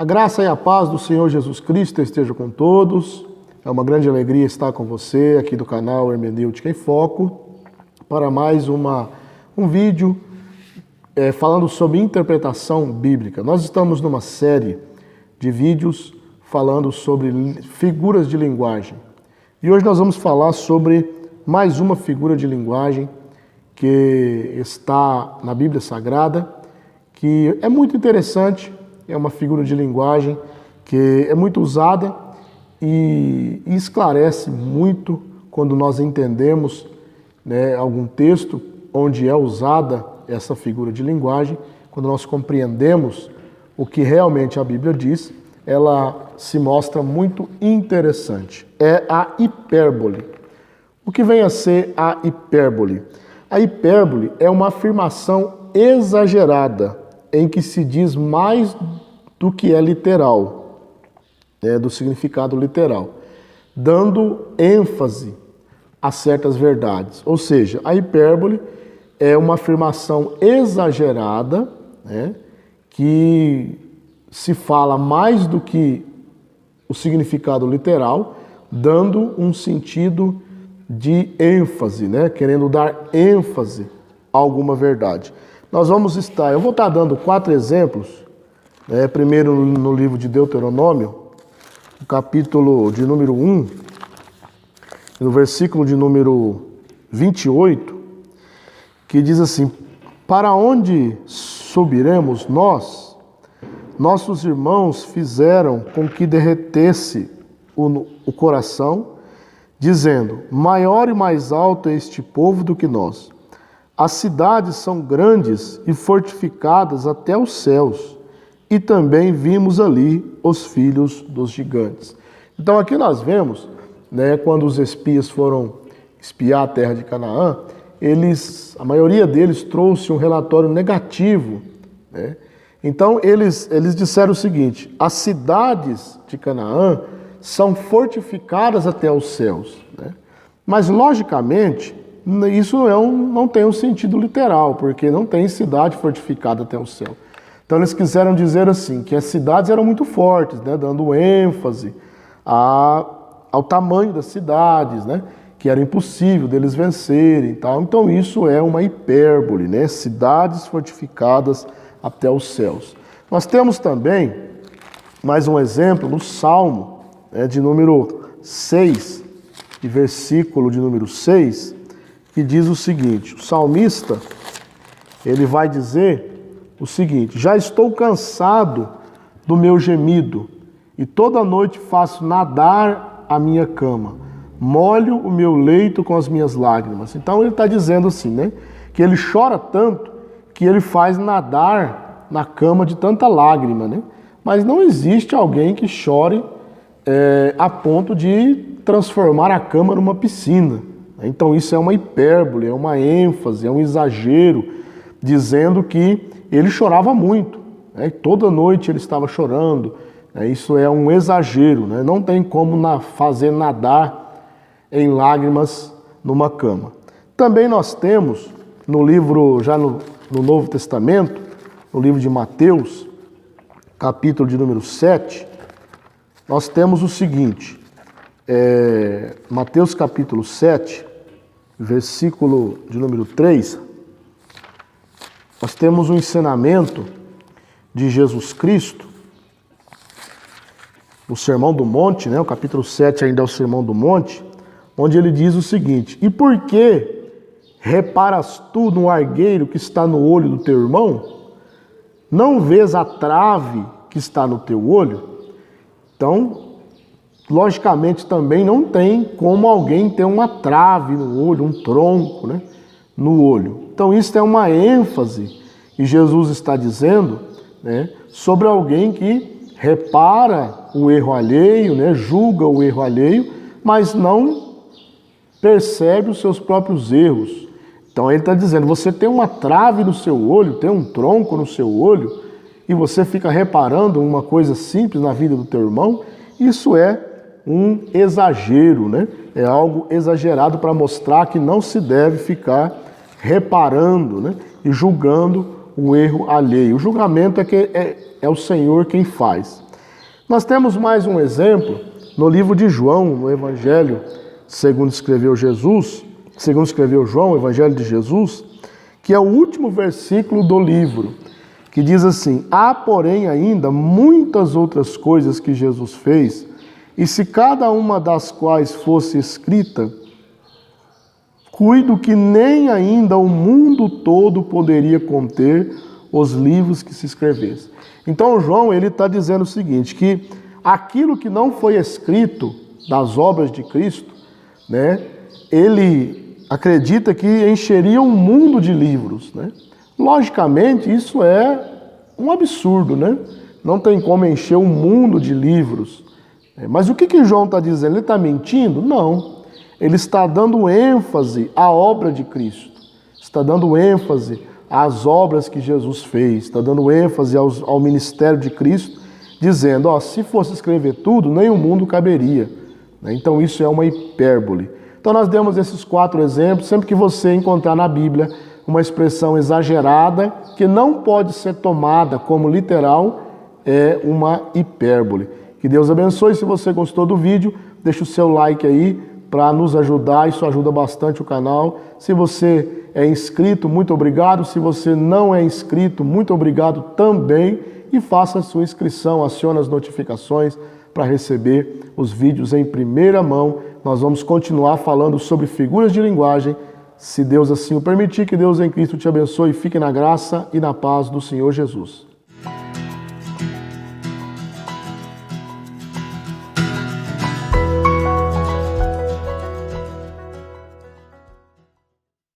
A graça e a paz do Senhor Jesus Cristo esteja com todos. É uma grande alegria estar com você aqui do canal Hermenêutica em Foco para mais um vídeo falando sobre interpretação bíblica. Nós estamos numa série de vídeos falando sobre figuras de linguagem. E hoje nós vamos falar sobre mais uma figura de linguagem que está na Bíblia Sagrada, que é muito interessante. É uma figura de linguagem que é muito usada e esclarece muito quando nós entendemos, algum texto onde é usada essa figura de linguagem. Quando nós compreendemos o que realmente a Bíblia diz, ela se mostra muito interessante. É a hipérbole. O que vem a ser a hipérbole? A hipérbole é uma afirmação exagerada em que se diz mais do que é literal, do significado literal, dando ênfase a certas verdades. Ou seja, a hipérbole é uma afirmação exagerada, que se fala mais do que o significado literal, dando um sentido de ênfase, querendo dar ênfase a alguma verdade. Eu vou estar dando 4 exemplos, primeiro no livro de Deuteronômio, no capítulo de número 1, no versículo de número 28, que diz assim: para onde subiremos nós? Nossos irmãos fizeram com que derretesse o coração, dizendo: maior e mais alto é este povo do que nós. As cidades são grandes e fortificadas até os céus, e também vimos ali os filhos dos gigantes. Então aqui nós vemos, quando os espias foram espiar a terra de Canaã, a maioria deles trouxe um relatório negativo. Então eles disseram o seguinte: as cidades de Canaã são fortificadas até os céus. Mas logicamente isso não tem um sentido literal, porque não tem cidade fortificada até o céu. Então eles quiseram dizer assim, que as cidades eram muito fortes, dando ênfase ao tamanho das cidades, que era impossível deles vencerem. Então isso é uma hipérbole, cidades fortificadas até os céus. Nós temos também mais um exemplo no Salmo de número 6, e versículo de número 6, que diz o seguinte: o salmista, ele vai dizer o seguinte: já estou cansado do meu gemido, e toda noite faço nadar a minha cama, molho o meu leito com as minhas lágrimas. Então ele está dizendo assim, que ele chora tanto que ele faz nadar na cama de tanta lágrima, Mas não existe alguém que chore a ponto de transformar a cama numa piscina. Então isso é uma hipérbole, é uma ênfase, é um exagero, dizendo que ele chorava muito, e toda noite ele estava chorando. Isso é um exagero, não tem como fazer nadar em lágrimas numa cama. Também nós temos no livro, já no Novo Testamento, no livro de Mateus, capítulo de número 7, nós temos o seguinte, Mateus capítulo 7, versículo de número 3, nós temos um ensinamento de Jesus Cristo, o Sermão do Monte, o capítulo 7 ainda é o Sermão do Monte, onde ele diz o seguinte: e por que reparas tu no argueiro que está no olho do teu irmão? Não vês a trave que está no teu olho? Então, logicamente também não tem como alguém ter uma trave no olho, um tronco, no olho. Então isso é uma ênfase que Jesus está dizendo, sobre alguém que repara o erro alheio, julga o erro alheio, mas não percebe os seus próprios erros. Então ele está dizendo: você tem uma trave no seu olho, tem um tronco no seu olho, e você fica reparando uma coisa simples na vida do teu irmão, isso é um exagero, É algo exagerado para mostrar que não se deve ficar reparando, e julgando o erro alheio. O julgamento é o Senhor quem faz. Nós temos mais um exemplo no livro de João, no Evangelho, segundo escreveu João, o Evangelho de Jesus, que é o último versículo do livro, que diz assim: há, porém, ainda muitas outras coisas que Jesus fez, e se cada uma das quais fosse escrita, cuido que nem ainda o mundo todo poderia conter os livros que se escrevessem. Então João ele está dizendo o seguinte, que aquilo que não foi escrito das obras de Cristo, né, ele acredita que encheria um mundo de livros, né? Logicamente isso é um absurdo, né? Não tem como encher um mundo de livros. Mas o que João está dizendo? Ele está mentindo? Não. Ele está dando ênfase à obra de Cristo. Está dando ênfase às obras que Jesus fez. Está dando ênfase ao ministério de Cristo, dizendo, se fosse escrever tudo, nem o mundo caberia. Então isso é uma hipérbole. Então nós demos esses 4 exemplos. Sempre que você encontrar na Bíblia uma expressão exagerada, que não pode ser tomada como literal, é uma hipérbole. Que Deus abençoe. Se você gostou do vídeo, deixa o seu like aí para nos ajudar. Isso ajuda bastante o canal. Se você é inscrito, muito obrigado. Se você não é inscrito, muito obrigado também. E faça a sua inscrição, acione as notificações para receber os vídeos em primeira mão. Nós vamos continuar falando sobre figuras de linguagem, se Deus assim o permitir. Que Deus em Cristo te abençoe. Fique na graça e na paz do Senhor Jesus.